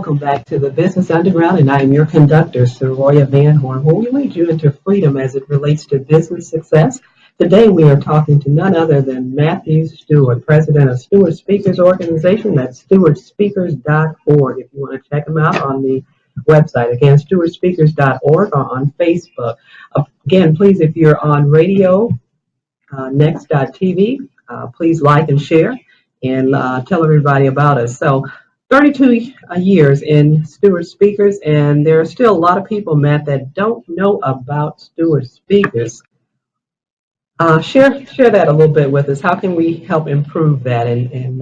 welcome back to the Business Underground, and I am your conductor, Soroya Van Horn, where we lead you into freedom as it relates to business success. Today we are talking to none other than Matthew Steward, president of Steward Speakers Organization. That's stewardspeakers.org if you want to check them out on the website. Again, stewardspeakers.org or on Facebook. Again, please, if you're on radio, next.tv, please like and share and tell everybody about us. So 32 years in Steward Speakers, and there are still a lot of people, Matt, that don't know about Steward Speakers. Share that a little bit with us. How can we help improve that in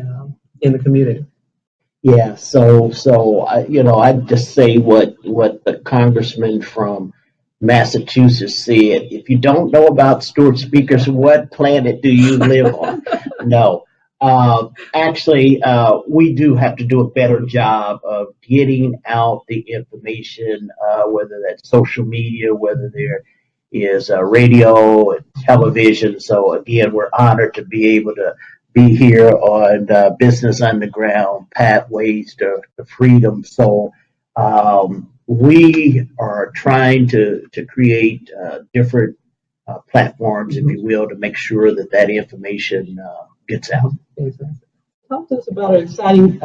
the community? Yeah, I'd just say what the congressman from Massachusetts said. If you don't know about Steward Speakers, what planet do you live on? No. We do have to do a better job of getting out the information, whether that's social media, whether there is radio and television. So again, we're honored to be able to be here on Business Underground, Pathways to Freedom. So we are trying to create different platforms, if you will, to make sure that information gets out. Talk to us about an exciting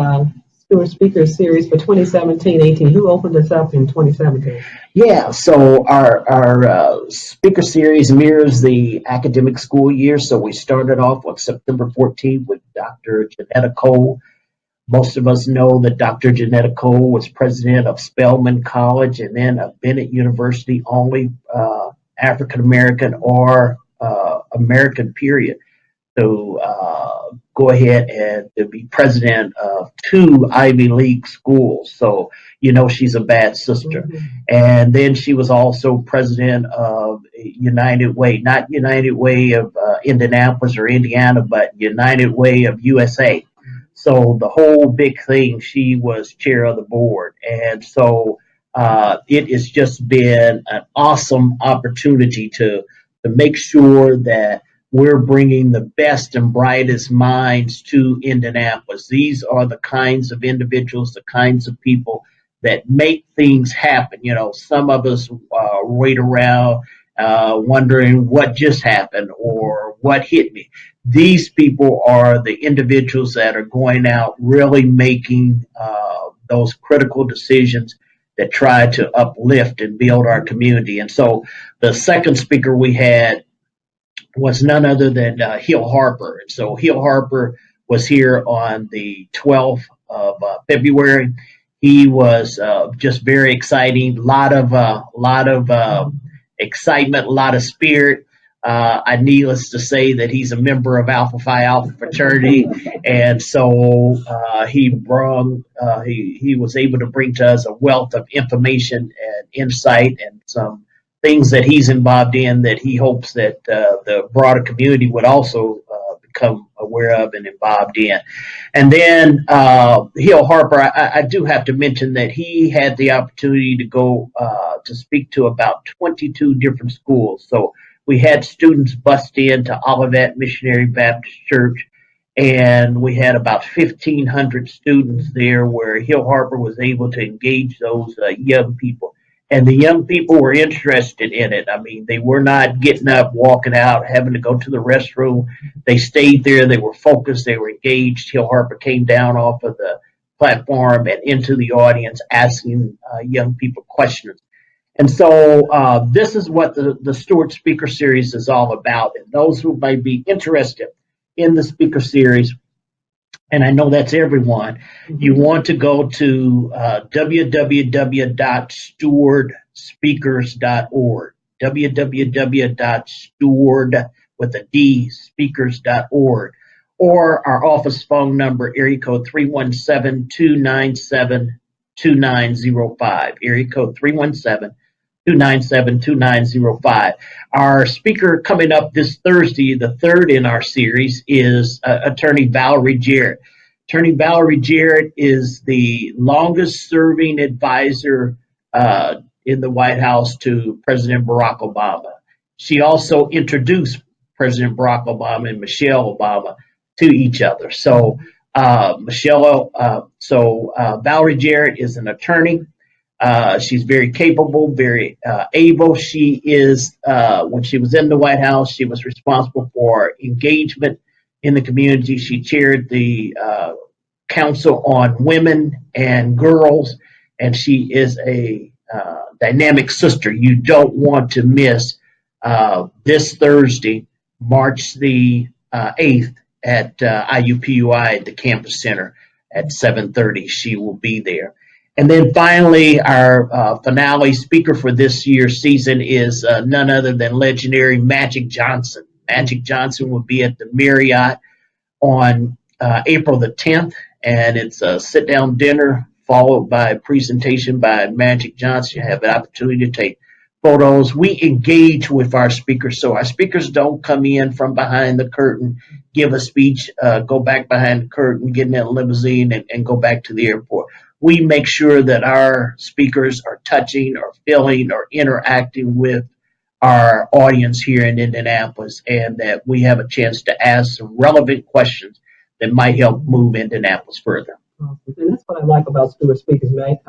Steward Speaker Series for 2017-18. Who opened us up in 2017? Yeah, so our speaker series mirrors the academic school year. So we started off on September 14th with Dr. Janetta Cole. Most of us know that Dr. Janetta Cole was president of Spelman College and then of Bennett University, only African American or American period to go ahead and to be president of 2 Ivy League schools. So, she's a bad sister. Mm-hmm. And then she was also president of United Way, not United Way of Indianapolis or Indiana, but United Way of USA. So the whole big thing, she was chair of the board. And so it has just been an awesome opportunity to make sure that we're bringing the best and brightest minds to Indianapolis. These are the kinds of individuals, the kinds of people that make things happen. Some of us wait around wondering what just happened or what hit me. These people are the individuals that are going out really making those critical decisions that try to uplift and build our community. And so the second speaker we had was none other than Hill Harper. And so Hill Harper was here on the 12th of February. He was just very exciting, a lot of excitement, a lot of spirit. Needless to say that he's a member of Alpha Phi Alpha fraternity, and so he was able to bring to us a wealth of information and insight and some things that he's involved in that he hopes that the broader community would also become aware of and involved in. And then Hill Harper, I do have to mention that he had the opportunity to go to speak to about 22 different schools. So we had students bust into Olivet Missionary Baptist Church, and we had about 1,500 students there where Hill Harper was able to engage those young people. And the young people were interested in it. I mean, they were not getting up, walking out, having to go to the restroom. They stayed there. They were focused. They were engaged. Hill Harper came down off of the platform and into the audience asking young people questions. And so this is what the Steward Speaker Series is all about. And those who might be interested in the Speaker Series, and I know that's everyone, you want to go to www.stewardspeakers.org, www.steward.speakers.org, or our office phone number, area code 317-297-2905, area code 317-297-2905. Our speaker coming up this Thursday, the third in our series, is Attorney Valerie Jarrett. Attorney Valerie Jarrett is the longest serving advisor in the White House to President Barack Obama. She also introduced President Barack Obama and Michelle Obama to each other. So Valerie Jarrett is an attorney. She's very capable, very able. She is, when she was in the White House, she was responsible for engagement in the community. She chaired the Council on Women and Girls, and she is a dynamic sister. You don't want to miss this Thursday, March the 8th at IUPUI at the Campus Center at 7:30. She will be there. And then finally, our finale speaker for this year's season is none other than legendary Magic Johnson. Magic Johnson will be at the Marriott on April the 10th, and it's a sit-down dinner followed by a presentation by Magic Johnson. You have an opportunity to take photos. We engage with our speakers, so our speakers don't come in from behind the curtain, give a speech, go back behind the curtain, get in that limousine, and go back to the airport. We make sure that our speakers are touching or feeling or interacting with our audience here in Indianapolis, and that we have a chance to ask some relevant questions that might help move Indianapolis further. Awesome. And that's what I like about Steward Speakers, Matt.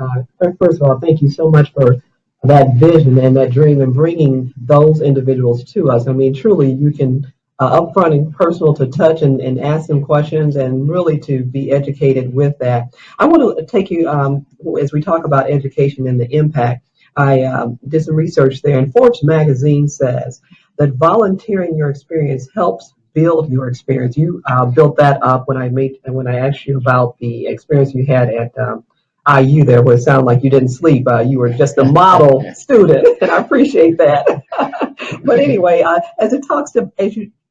First of all, thank you so much for that vision and that dream and bringing those individuals to us. I mean, truly, you can upfront and personal to touch and ask them questions and really to be educated with that. I want to take you, as we talk about education and the impact, I did some research there, and Forbes magazine says that volunteering your experience helps build your experience. You built that up when I asked you about the experience you had at IU there, where it sounded like you didn't sleep. You were just a model student, and I appreciate that. But anyway, as you talk to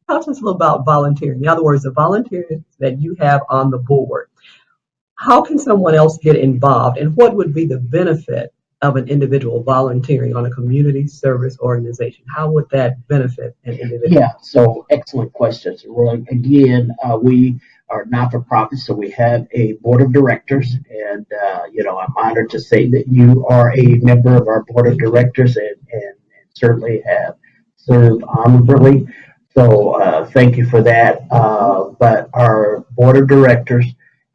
us a little about volunteering, in other words, the volunteers that you have on the board, how can someone else get involved, and what would be the benefit of an individual volunteering on a community service organization? How would that benefit an individual? Yeah, so excellent questions, Roy. Again, we are not-for-profit, so we have a board of directors, and I'm honored to say that you are a member of our board of directors and certainly have served honorably. So thank you for that. But our board of directors,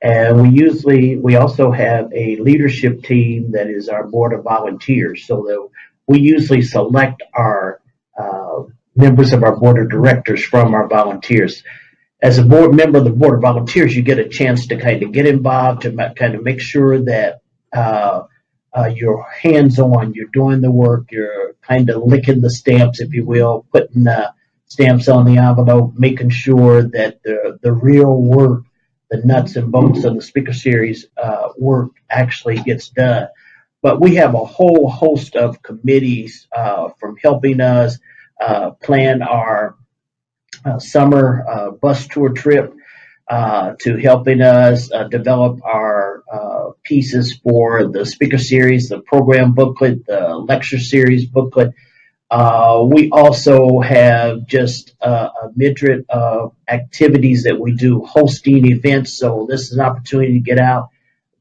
and we also have a leadership team that is our board of volunteers. So that we usually select our members of our board of directors from our volunteers. As a board member of the board of volunteers, you get a chance to kind of get involved, to kind of make sure that you're hands-on, you're doing the work, you're kind of licking the stamps, if you will, putting the stamps on the envelope, making sure that the real work, the nuts and bolts of the speaker series work actually gets done. But we have a whole host of committees from helping us plan our summer bus tour trip to helping us develop our pieces for the speaker series, the program booklet, the lecture series booklet. We also have just a myriad of activities that we do, hosting events. So this is an opportunity to get out,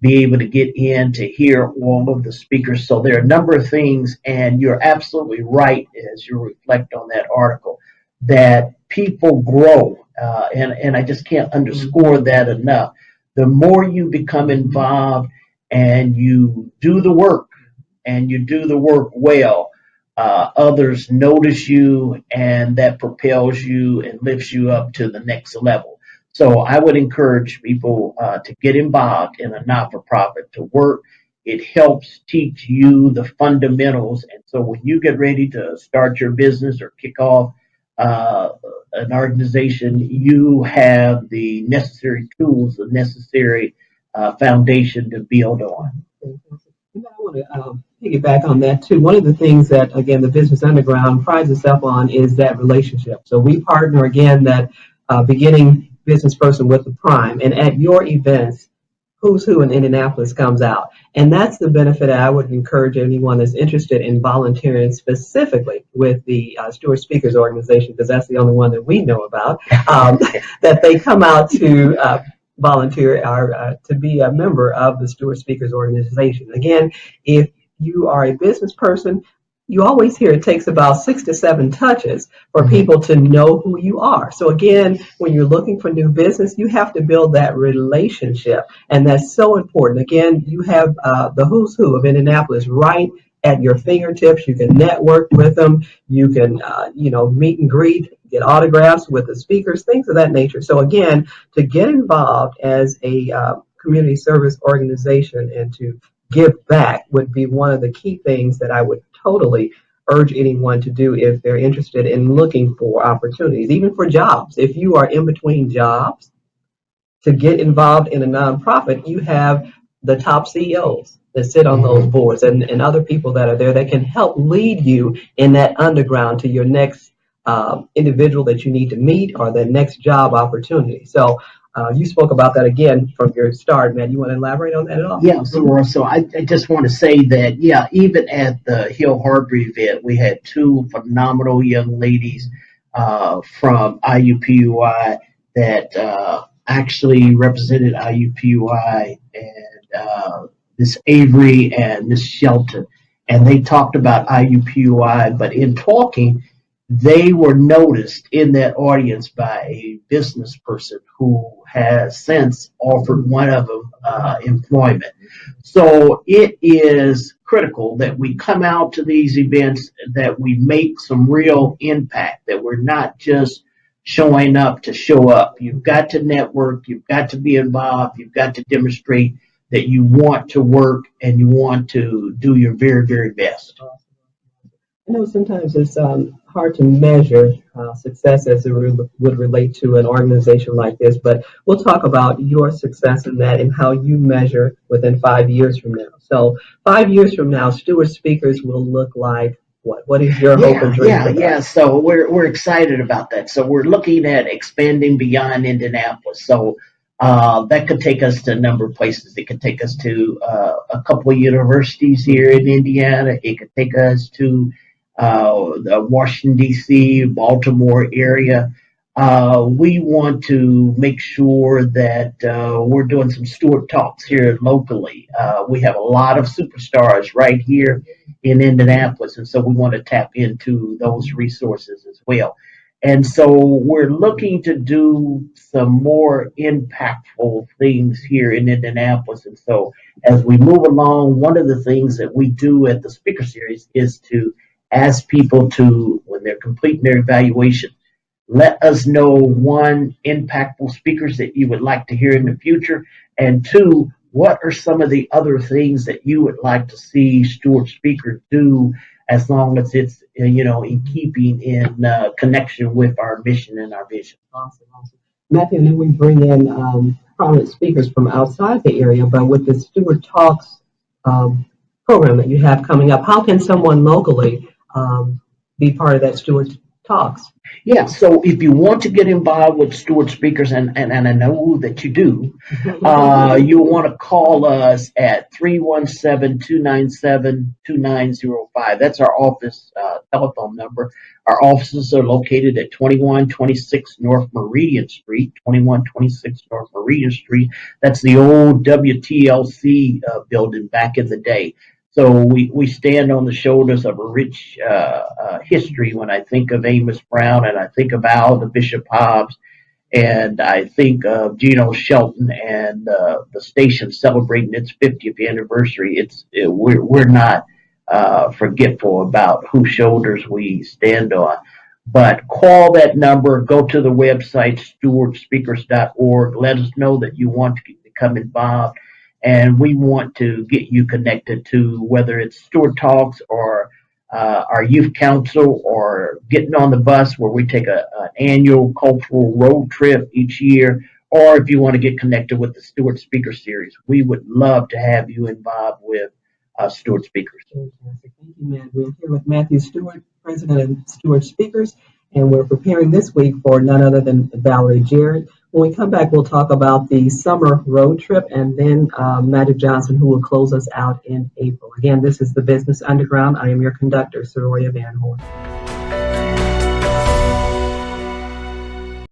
be able to get in to hear all of the speakers. So there are a number of things, and you're absolutely right as you reflect on that article, that people grow. And I just can't underscore that enough. The more you become involved and you do the work, and you do the work well, others notice you, and that propels you and lifts you up to the next level. So I would encourage people to get involved in a not-for-profit, to work. It helps teach you the fundamentals. And so when you get ready to start your business or kick off an organization, you have the necessary tools, the necessary foundation to build on. I want to piggyback on that too. One of the things that, again, the Business Underground prides itself on is that relationship. So we partner, again, that beginning business person with the prime. And at your events, Who's Who in Indianapolis comes out. And that's the benefit I would encourage anyone that's interested in volunteering specifically with the Steward Speakers Organization, because that's the only one that we know about, that they come out to volunteer or to be a member of the Steward Speakers Organization. Again, if you are a business person, you always hear it takes about 6 to 7 touches for people to know who you are. So again, when you're looking for new business, you have to build that relationship, and that's so important. Again, you have the who's who of Indianapolis right at your fingertips. You can network with them. You can, meet and greet, get autographs with the speakers, things of that nature. So again, to get involved as a community service organization and to give back would be one of the key things that I would totally urge anyone to do if they're interested in looking for opportunities, even for jobs. If you are in between jobs, to get involved in a nonprofit, you have the top CEOs that sit on those boards and other people that are there that can help lead you in that underground to your next individual that you need to meet or the next job opportunity. So you spoke about that again from your start, man. You want to elaborate on that at all? Yeah, so I just want to say that, yeah, even at the Hill Harbor event, we had two phenomenal young ladies from IUPUI that actually represented IUPUI, and Miss Avery and Miss Shelton. And they talked about IUPUI, but in talking, they were noticed in that audience by a business person who has since offered one of them employment. So it is critical that we come out to these events, that we make some real impact, that we're not just showing up to show up. You've got to network, you've got to be involved, you've got to demonstrate that you want to work and you want to do your very, very best. I know sometimes it's hard to measure success as it would relate to an organization like this, but we'll talk about your success in that and how you measure within 5 years from now. So, 5 years from now, Steward Speakers will look like what? What is your hope and Yeah, dream yeah, for yeah. that? So we're excited about that. So we're looking at expanding beyond Indianapolis. So that could take us to a number of places. It could take us to a couple of universities here in Indiana. It could take us to the Washington D.C., Baltimore area. We want to make sure that we're doing some Steward talks here locally. We have a lot of superstars right here in Indianapolis, and so we want to tap into those resources as well. And so we're looking to do some more impactful things here in Indianapolis. And so as we move along, one of the things that we do at the speaker series is to ask people to, when they're completing their evaluation, let us know one, impactful speakers that you would like to hear in the future, and two, what are some of the other things that you would like to see Steward speakers do, as long as it's in keeping in connection with our mission and our vision. Awesome, awesome. Matthew, and then we bring in prominent speakers from outside the area, but with the Steward Talks um, program that you have coming up, how can someone locally be part of that Steward Talks? Yeah, so if you want to get involved with Steward Speakers, and I know that you do, you'll want to call us at 317-297-2905. That's our office telephone number. Our offices are located at 2126 North Meridian Street, 2126 North Meridian Street. That's the old WTLC building back in the day. So we stand on the shoulders of a rich history when I think of Amos Brown, and I think of Al the Bishop Hobbs, and I think of Geno Shelton, and the station celebrating its 50th anniversary. We're not forgetful about whose shoulders we stand on. But call that number, go to the website, stewardspeakers.org. Let us know that you want to become involved, and we want to get you connected to whether it's Steward Talks or our youth council, or getting on the bus where we take an annual cultural road trip each year, or if you want to get connected with the Steward Speaker Series. We would love to have you involved with Steward Speakers. Fantastic. Thank you, Matt. We're here with Matthew Steward, President of Steward Speakers, and we're preparing this week for none other than Valerie Jarrett. When we come back, we'll talk about the summer road trip and then Magic Johnson, who will close us out in April. Again, this is the Business Underground. I am your conductor, Soroya Van Horn.